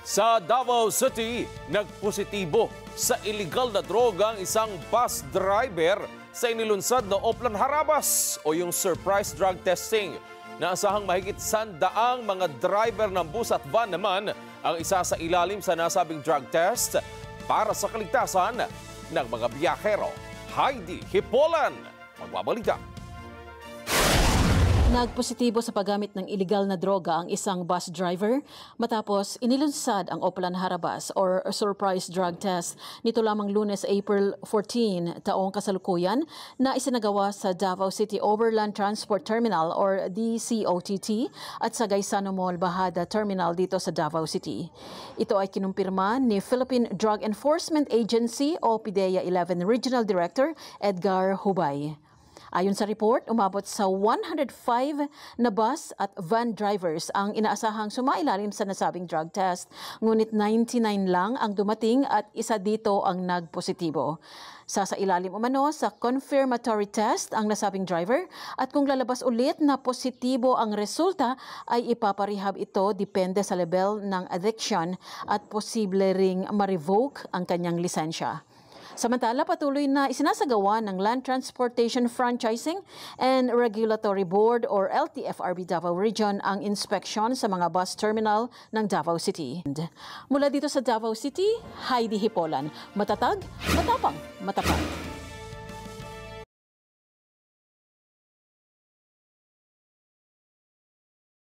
Sa Davao City, nagpositibo sa illegal na droga ang isang bus driver sa inilunsad na Oplan Harabas o yung surprise drug testing. Naasahang mahigit 100 mga driver ng bus at van naman ang isa sa ilalim sa nasabing drug test para sa kaligtasan ng mga biyahero. Heidi Hipolan, magbabalita. Nagpositibo sa paggamit ng iligal na droga ang isang bus driver matapos inilunsad ang Oplan Harabas or surprise drug test nito lamang Lunes, April 14, taong kasalukuyan na isinagawa sa Davao City Overland Transport Terminal or DCOTT at sa Gaisano Mall Bahada Terminal dito sa Davao City. Ito ay kinumpirma ni Philippine Drug Enforcement Agency o PDEA 11 Regional Director Edgar Hubay. Ayon sa report, umabot sa 105 na bus at van drivers ang inaasahang sumailalim sa nasabing drug test, ngunit 99 lang ang dumating at isa dito ang nagpositibo. Sasailalim umano sa confirmatory test ang nasabing driver at kung lalabas ulit na positibo ang resulta ay ipaparehab ito depende sa level ng addiction at posible ring ma-revoke ang kanyang lisensya. Samantala, patuloy na isinasagawa ng Land Transportation Franchising and Regulatory Board or LTFRB Davao Region ang inspeksyon sa mga bus terminal ng Davao City. Mula dito sa Davao City, Heidi Hipolan. Matatag, matapang, matapat.